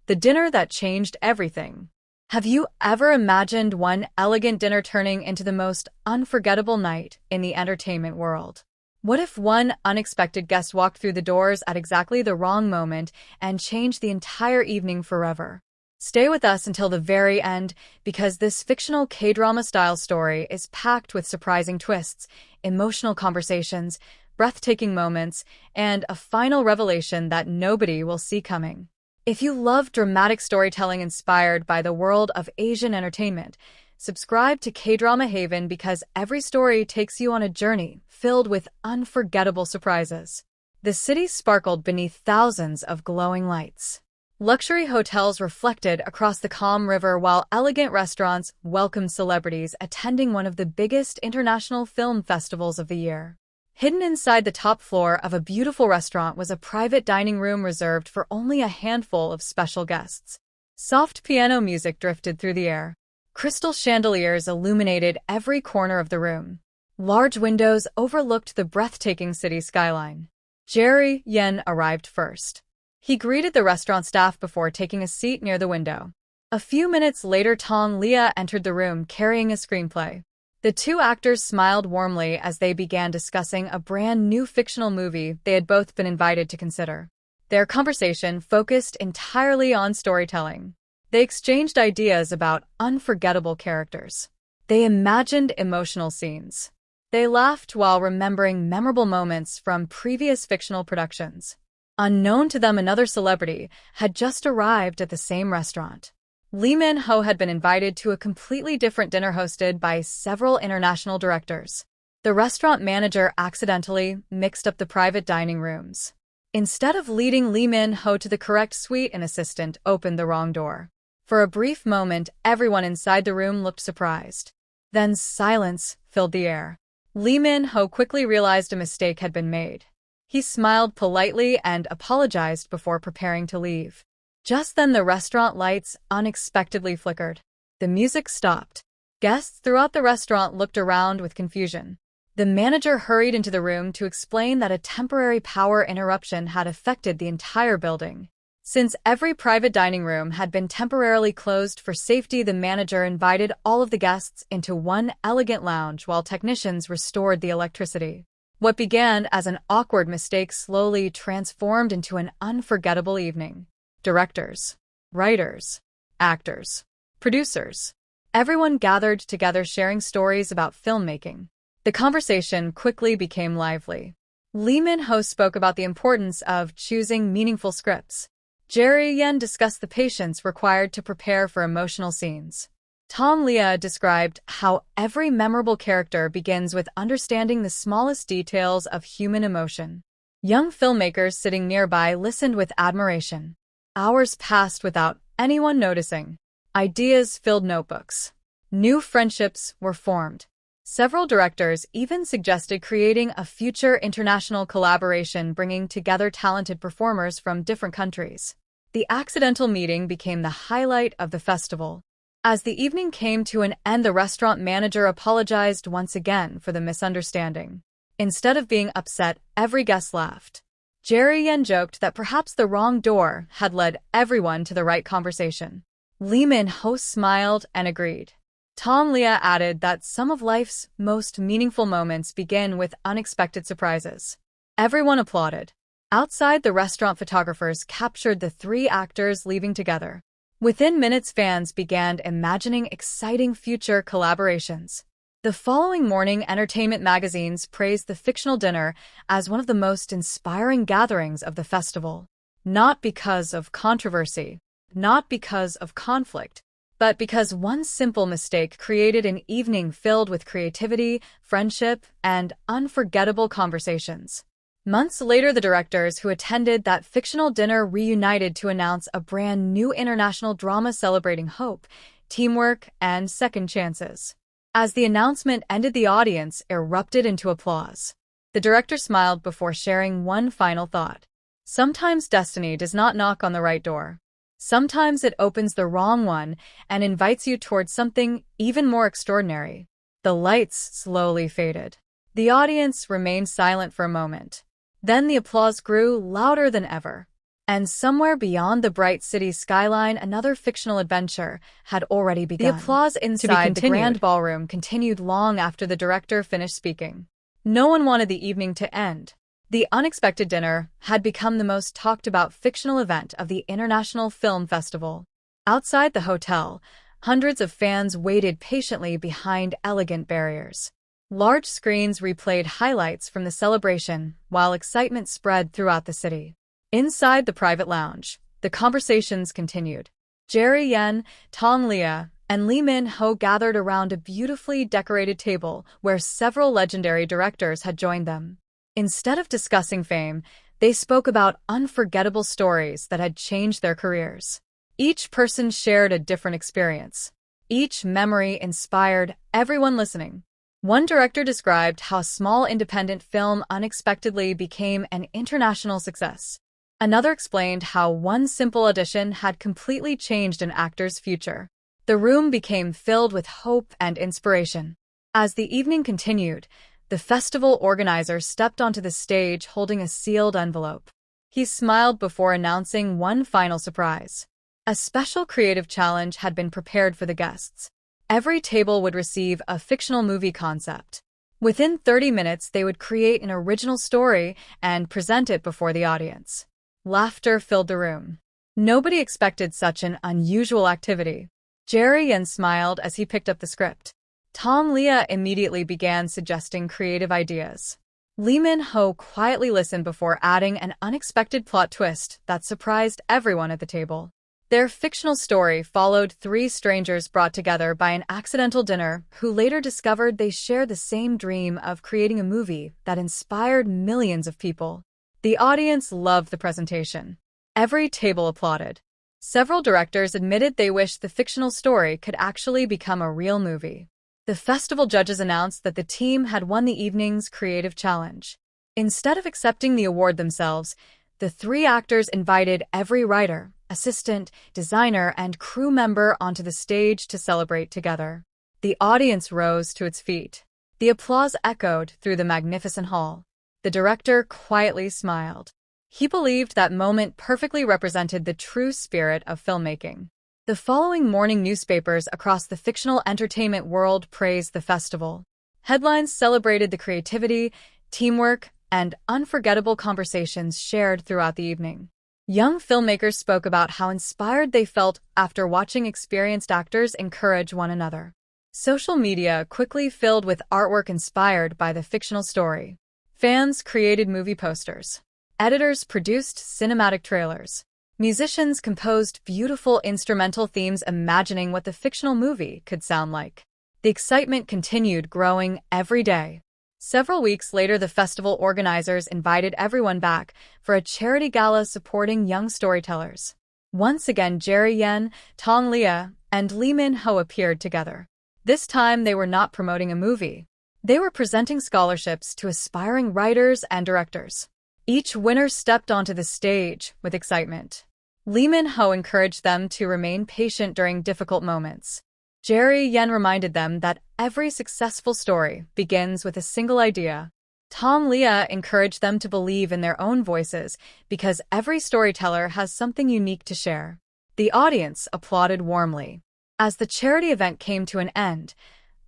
the dinner that changed everything. Have you ever imagined one elegant dinner turning into the most unforgettable night in the entertainment world? What if one unexpected guest walked through the doors at exactly the wrong moment and changed the entire evening forever? Stay with us until the very end, because this fictional K-drama style story is packed with surprising twists, emotional conversations, breathtaking moments, and a final revelation that nobody will see coming. If you love dramatic storytelling inspired by the world of Asian entertainment, subscribe to K-drama Havenn, because every story takes you on a journey filled with unforgettable surprises. The city sparkled beneath thousands of glowing lights. Luxury hotels reflected across the calm river, while elegant restaurants welcomed celebrities attending one of the biggest international film festivals of the year. Hidden inside the top floor of a beautiful restaurant was a private dining room reserved for only a handful of special guests. Soft piano music drifted through the air. Crystal chandeliers illuminated every corner of the room. Large windows overlooked the breathtaking city skyline. Jerry Yen arrived first. He greeted the restaurant staff before taking a seat near the window. A few minutes later, Tong Leah entered the room carrying a screenplay. The two actors smiled warmly as they began discussing a brand new fictional movie they had both been invited to consider. Their conversation focused entirely on storytelling. They exchanged ideas about unforgettable characters. They imagined emotional scenes. They laughed while remembering memorable moments from previous fictional productions. Unknown to them, another celebrity had just arrived at the same restaurant. Lee Min-ho had been invited to a completely different dinner hosted by several international directors. The restaurant manager accidentally mixed up the private dining rooms. Instead of leading Lee Min-ho to the correct suite, an assistant opened the wrong door. For a brief moment, everyone inside the room looked surprised. Then silence filled the air. Lee Min-ho quickly realized a mistake had been made. He smiled politely and apologized before preparing to leave. Just then, the restaurant lights unexpectedly flickered. The music stopped. Guests throughout the restaurant looked around with confusion. The manager hurried into the room to explain that a temporary power interruption had affected the entire building. Since every private dining room had been temporarily closed for safety, the manager invited all of the guests into one elegant lounge while technicians restored the electricity. What began as an awkward mistake slowly transformed into an unforgettable evening. Directors, writers, actors, producers. Everyone gathered together sharing stories about filmmaking. The conversation quickly became lively. Lee Min-ho spoke about the importance of choosing meaningful scripts. Jerry Yen discussed the patience required to prepare for emotional scenes. Tong Leah described how every memorable character begins with understanding the smallest details of human emotion. Young filmmakers sitting nearby listened with admiration. Hours passed without anyone noticing. Ideas filled notebooks. New friendships were formed. Several directors even suggested creating a future international collaboration, bringing together talented performers from different countries. The accidental meeting became the highlight of the festival. As the evening came to an end, the restaurant manager apologized once again for the misunderstanding. Instead of being upset, every guest laughed. Jerry Yen joked that perhaps the wrong door had led everyone to the right conversation. Lee Min-ho smiled and agreed. Tong Leah added that some of life's most meaningful moments begin with unexpected surprises. Everyone applauded. Outside, the restaurant photographers captured the three actors leaving together. Within minutes, fans began imagining exciting future collaborations. The following morning, entertainment magazines praised the fictional dinner as one of the most inspiring gatherings of the festival. Not because of controversy, not because of conflict, but because one simple mistake created an evening filled with creativity, friendship, and unforgettable conversations. Months later, the directors who attended that fictional dinner reunited to announce a brand new international drama celebrating hope, teamwork, and second chances. As the announcement ended, the audience erupted into applause. The director smiled before sharing one final thought. Sometimes destiny does not knock on the right door. Sometimes it opens the wrong one and invites you towards something even more extraordinary. The lights slowly faded. The audience remained silent for a moment. Then the applause grew louder than ever. And somewhere beyond the bright city skyline, another fictional adventure had already begun. The applause inside the grand ballroom continued long after the director finished speaking. No one wanted the evening to end. The unexpected dinner had become the most talked-about fictional event of the International Film Festival. Outside the hotel, hundreds of fans waited patiently behind elegant barriers. Large screens replayed highlights from the celebration, while excitement spread throughout the city. Inside the private lounge, the conversations continued. Jerry Yen, Tong Lia, and Lee Min-ho gathered around a beautifully decorated table where several legendary directors had joined them. Instead of discussing fame, they spoke about unforgettable stories that had changed their careers. Each person shared a different experience. Each memory inspired everyone listening. One director described how a small independent film unexpectedly became an international success. Another explained how one simple audition had completely changed an actor's future. The room became filled with hope and inspiration. As the evening continued, the festival organizer stepped onto the stage holding a sealed envelope. He smiled before announcing one final surprise. A special creative challenge had been prepared for the guests. Every table would receive a fictional movie concept. Within 30 minutes, they would create an original story and present it before the audience. Laughter filled the room. Nobody expected such an unusual activity. Jerry Yen smiled as he picked up the script. Tong Lia immediately began suggesting creative ideas. Lee Min-ho quietly listened before adding an unexpected plot twist that surprised everyone at the table. Their fictional story followed three strangers brought together by an accidental dinner who later discovered they shared the same dream of creating a movie that inspired millions of people. The audience loved the presentation. Every table applauded. Several directors admitted they wished the fictional story could actually become a real movie. The festival judges announced that the team had won the evening's creative challenge. Instead of accepting the award themselves, the three actors invited every writer, assistant, designer, and crew member onto the stage to celebrate together. The audience rose to its feet. The applause echoed through the magnificent hall. The director quietly smiled. He believed that moment perfectly represented the true spirit of filmmaking. The following morning, newspapers across the fictional entertainment world praised the festival. Headlines celebrated the creativity, teamwork, and unforgettable conversations shared throughout the evening. Young filmmakers spoke about how inspired they felt after watching experienced actors encourage one another. Social media quickly filled with artwork inspired by the fictional story. Fans created movie posters. Editors produced cinematic trailers. Musicians composed beautiful instrumental themes imagining what the fictional movie could sound like. The excitement continued growing every day. Several weeks later, the festival organizers invited everyone back for a charity gala supporting young storytellers. Once again, Jerry Yen, Tong Lia, and Lee Min-ho appeared together. This time, they were not promoting a movie. They were presenting scholarships to aspiring writers and directors. Each winner stepped onto the stage with excitement. Lee Min-ho encouraged them to remain patient during difficult moments. Jerry Yen reminded them that every successful story begins with a single idea. Tong Lia encouraged them to believe in their own voices because every storyteller has something unique to share. The audience applauded warmly. As the charity event came to an end,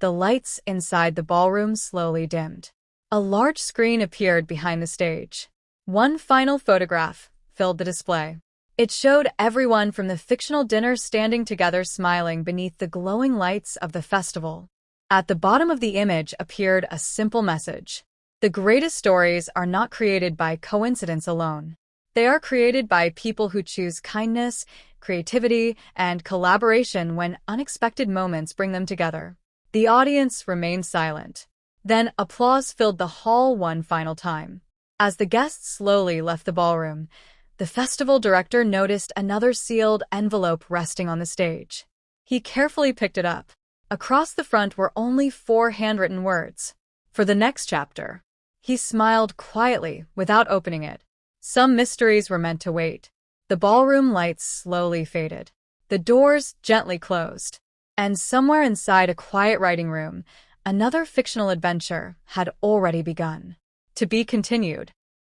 the lights inside the ballroom slowly dimmed. A large screen appeared behind the stage. One final photograph filled the display. It showed everyone from the fictional dinner standing together smiling beneath the glowing lights of the festival. At the bottom of the image appeared a simple message. The greatest stories are not created by coincidence alone. They are created by people who choose kindness, creativity, and collaboration when unexpected moments bring them together. The audience remained silent. Then applause filled the hall one final time. As the guests slowly left the ballroom, the festival director noticed another sealed envelope resting on the stage. He carefully picked it up. Across the front were only 4 handwritten words. For the next chapter. He smiled quietly without opening it. Some mysteries were meant to wait. The ballroom lights slowly faded. The doors gently closed. And somewhere inside a quiet writing room, another fictional adventure had already begun. To be continued.